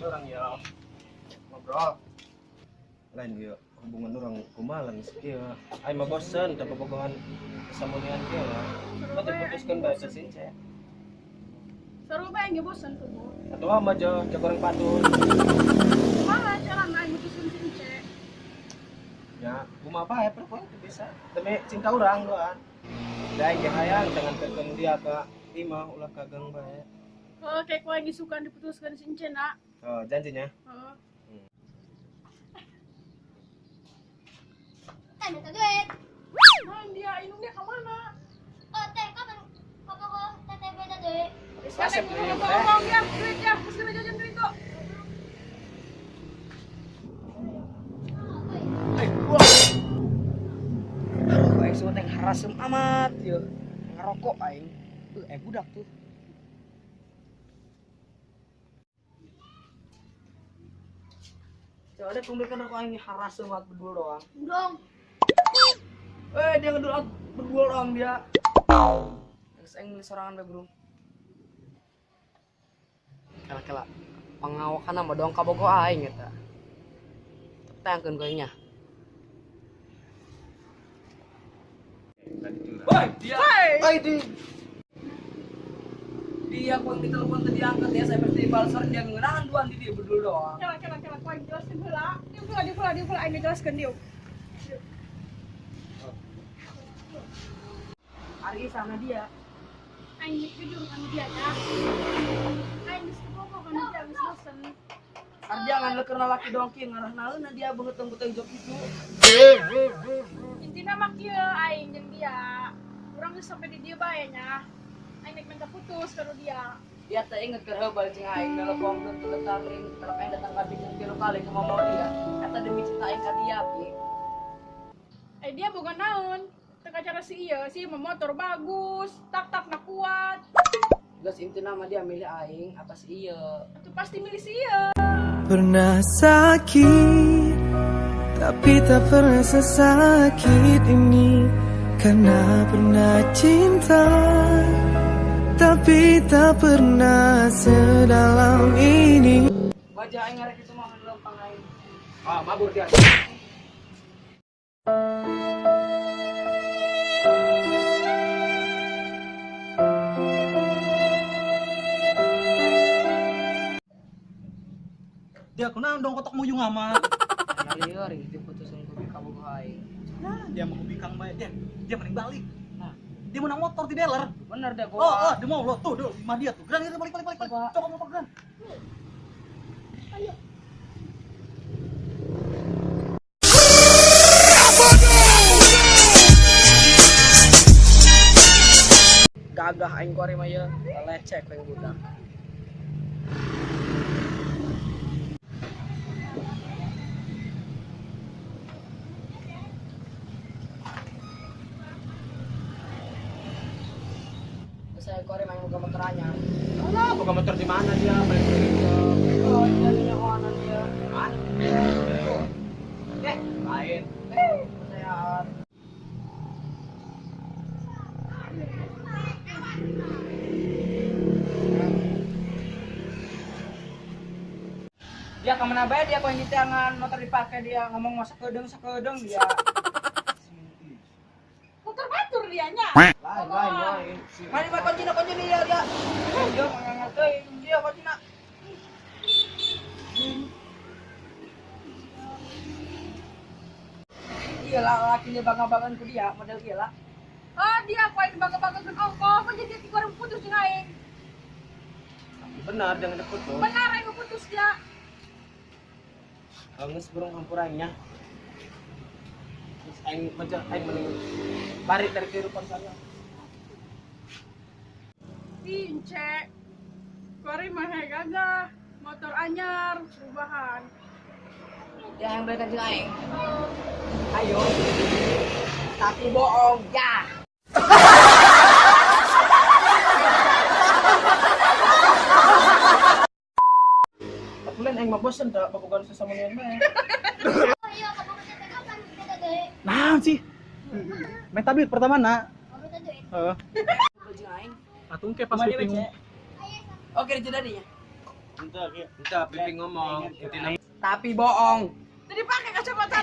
Orang ya ngobrol lain ya hubungan orang kumalan sekieu ai mah bosen da bobogohan kesamunian kieu lah mah diputuskeun bae sa Since Seru bae nggak bosan tuh. atuh mah jo goreng patut Kumaha cara nggak mutusin Since? ya kumaha bae perempuan teu bisa demi cinta urang doang da ge hayang jangan kekeun dia ka imah ulah kagang bae Oh, kayak kau lagi suka diputuskan Since nak. oh janjinya Oh. Tanya ke duit. Nah, dia inungnya kemana? Oh, teh kapan kok teteh beda duit? wis Kan asep yang nih ngomong ya, duit ya, mesti jajan duit kok. Kok aing semua teh harasem amat ya. Ngerokok aing. Budak tuh. Coba deh kumpulkan aku aing harasem amat berdua doang. Dong. Dia ngedul aku berdua doang dia. Terus aing sorangan bae, Bro. Kala-kala pangawakan sama doang kabogo aing eta. Tangkeun ku aingnya. Woi, dia. Woi, Dia kok ditelepon tadi angkat ya saya festival dia ngeunangan duan di dia berdua doang. kela kau yang jelaskan heula. Dia pula aing jelaskan dia. Ari sama dia. Aing jujur kan dia ya. Aing geus ngomong kan dia geus bosan. Ari jangan leukeun lalaki doang kieu ngarahnaeun dia beungeuteng-beuteng jok itu. Intina mah kieu aing jeung dia. Urang geus sampai di dieu bae nya. Aing nek minta putus karo dia. Dia teh inget keur heubal jeung aing nelpon teu letaring terus aing datang ka bikin kieu kali ke mau dia. Eta demi cinta aing ka dia ki. Dia bukan naon. Teka cara si iya, si motor bagus, tak nak kuat. Geus intina mah dia milih aing apa si ieu. Itu pasti milih si iya. Pernah sakit, tapi tak pernah sesakit ini. Karena pernah cinta, tapi tak pernah sedalam ini. Wajah aing ngarek itu mah lempang aing. ah mabur dia dia kunaon dong kotak muyung amat Lieur diputusin ku kabogo aing. nah dia mau bikang bae dia mending balik nah dia menang motor di dealer Bener dah oh gua. dia mau lo tuh mah dia tuh geran balik Coba. coba motor geran Gagah aing kori mah ye, lecek aing budak. Saya kori main moga motor anyar. alah buka motor di mana dia main Oh, ini dari nyawanan dia. mana lain Sehat. Dia kemana bae dia kok yang ditiangan motor dipakai dia ngomong masa sakedeung dia. Motor batur dianya. lain Mari mah kunci dia dia. Dia mangat teuing dia kuncina. Iya lah lakinya bangga-banggaan ku dia model ieu lah. Dia kau yang bangga-banggakeun kok jadi dia kurang putus jeung aing. benar jangan deket tuh Benar aing putus dia. nges burung hampurannya terus aing macam aing mending balik dari kehidupan saya Since Kori mah gagah, motor anyar, perubahan. Yang beli kancing aing. Ayo. Tapi bohong, ya. Tapi lain aing mah bosan tak papagohan sasamunian bae. Oh iya, kamu ke teteh kapan beda deui? Nah sih. Meta duit pertama na. Oh, beda deui. Heeh. Kancing aing. Atung ke pas piping. Oke, dijadinya. Entah piping ngomong, intinya Tapi bohong. Jadi pakai kacamata.